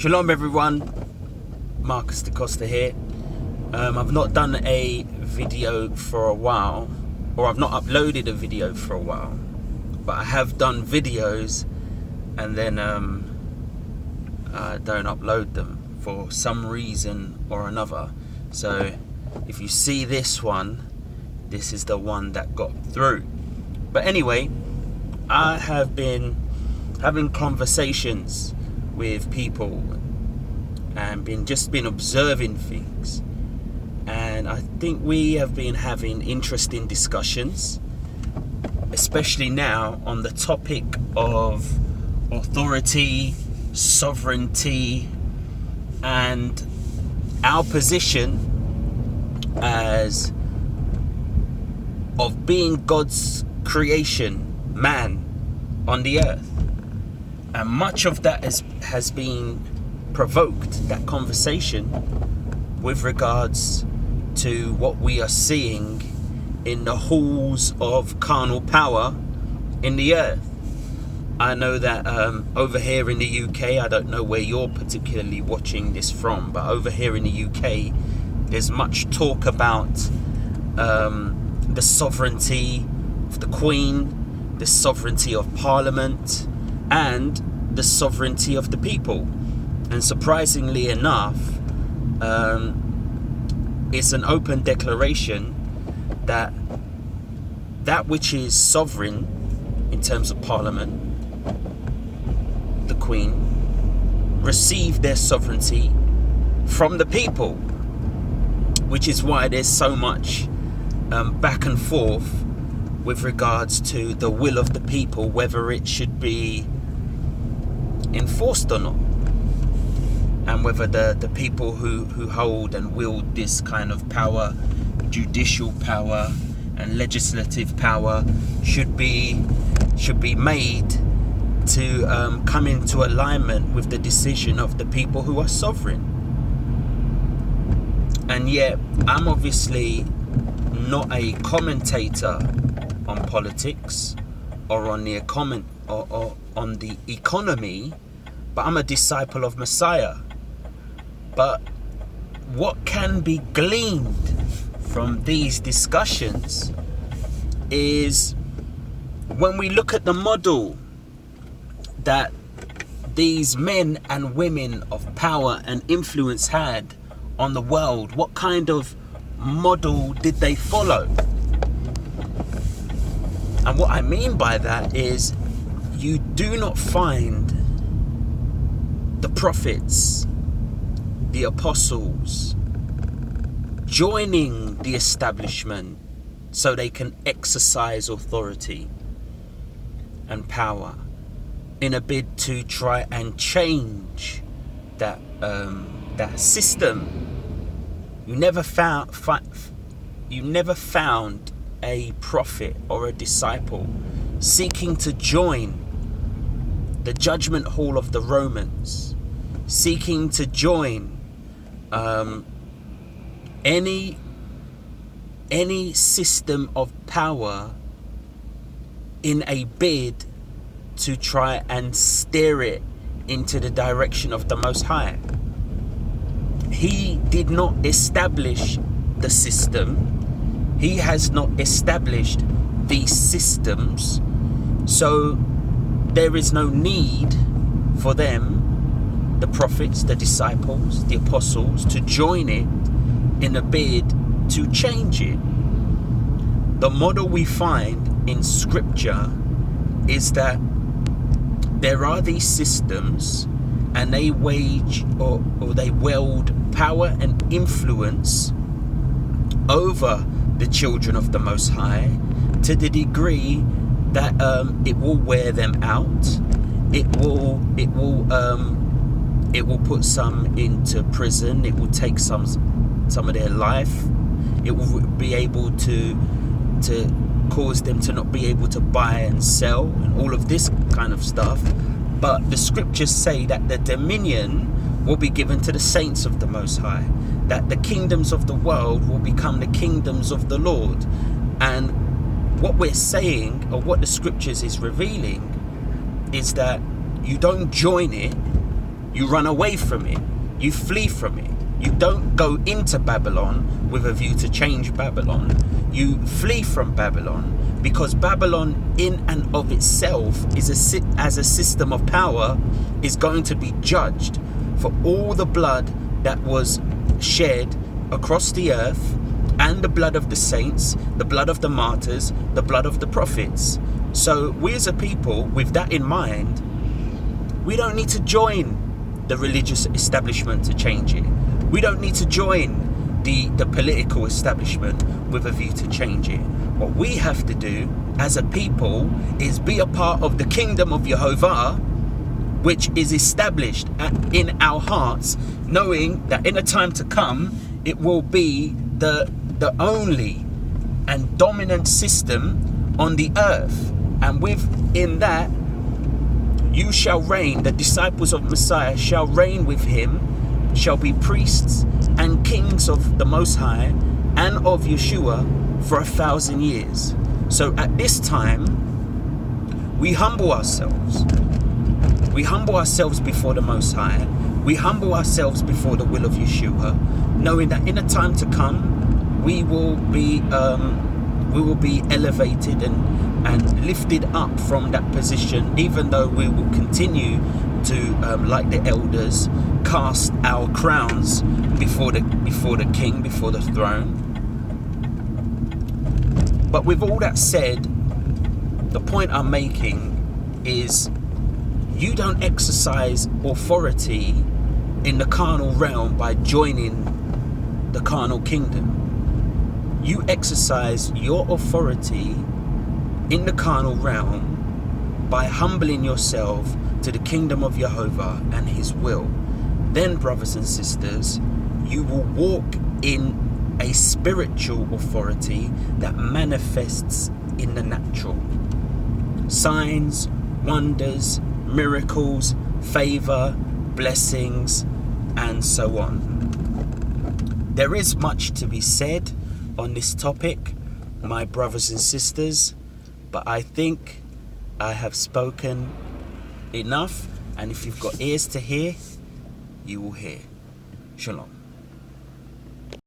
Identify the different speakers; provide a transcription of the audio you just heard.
Speaker 1: Shalom everyone, Marcus Da Costa here. I've not done a video for a while, or I've not uploaded a video for a while, but I have done videos and then I don't upload them for some reason or another. So if you see this one, this is the one that got through. But anyway, I have been having conversations with people and been observing things, and I think we have been having interesting discussions, especially now on the topic of authority, sovereignty, and our position as of being God's creation, man on the earth. And much of that has been provoked, that conversation, with regards to what we are seeing in the halls of carnal power in the earth. I know that over here in the UK, I don't know where you're particularly watching this from, but over here in the UK, there's much talk about the sovereignty of the Queen, the sovereignty of Parliament, and the sovereignty of the people. And surprisingly enough, it's an open declaration that which is sovereign in terms of Parliament, the Queen, receive their sovereignty from the people, which is why there's so much back and forth with regards to the will of the people, whether it should be enforced or not, and whether the people who hold and wield this kind of power, judicial power and legislative power, should be made to come into alignment with the decision of the people who are sovereign. And yet I'm obviously not a commentator on politics or on the on the economy, but I'm a disciple of Messiah. But what can be gleaned from these discussions is, when we look at the model that these men and women of power and influence had on the world, what kind of model did they follow? And what I mean by that is, you do not find the prophets, the apostles, joining the establishment so they can exercise authority and power in a bid to try and change that system. You never found a prophet or a disciple seeking to join the judgment hall of the Romans, seeking to join any system of power in a bid to try and steer it into the direction of the Most High. He did not establish the system. He has not established these systems. So there is no need for them, the prophets, the disciples, the apostles, to join it in a bid to change it. The model we find in scripture is that there are these systems, and they wage or they wield power and influence over the children of the Most High to the degree that it will wear them out. It will put some into prison. It will take some of their life. It will be able to cause them to not be able to buy and sell and all of this kind of stuff. But the scriptures say that the dominion will be given to the saints of the Most High, that the kingdoms of the world will become the kingdoms of the Lord. And what we're saying, or what the scriptures is revealing, is that you don't join it You run away from it. You flee from it. You don't go into Babylon with a view to change Babylon. You flee from Babylon because Babylon in and of itself is as a system of power is going to be judged for all the blood that was shed across the earth, and the blood of the saints, the blood of the martyrs, the blood of the prophets. So we as a people, with that in mind, we don't need to join the religious establishment to change it. We don't need to join the political establishment with a view to change it. What we have to do as a people is be a part of the kingdom of Jehovah, which is established in our hearts, knowing that in a time to come, it will be the only and dominant system on the earth. And within that, you shall reign, the disciples of Messiah shall reign with him, shall be priests and kings of the Most High and of Yeshua for 1,000 years. So at this time, we humble ourselves. We humble ourselves before the Most High. We humble ourselves before the will of Yeshua, knowing that in a time to come, we will be elevated and lifted up from that position, even though we will continue to, like the elders, cast our crowns before the king, before the throne. But with all that said, the point I'm making is you don't exercise authority in the carnal realm by joining the carnal kingdom. You exercise your authority in the carnal realm by humbling yourself to the kingdom of Jehovah and his will. Then, brothers and sisters, you will walk in a spiritual authority that manifests in the natural. Signs, wonders, miracles, favor, blessings, and so on. There is much to be said on this topic, my brothers and sisters, but I think I have spoken enough, and if you've got ears to hear, you will hear. Shalom.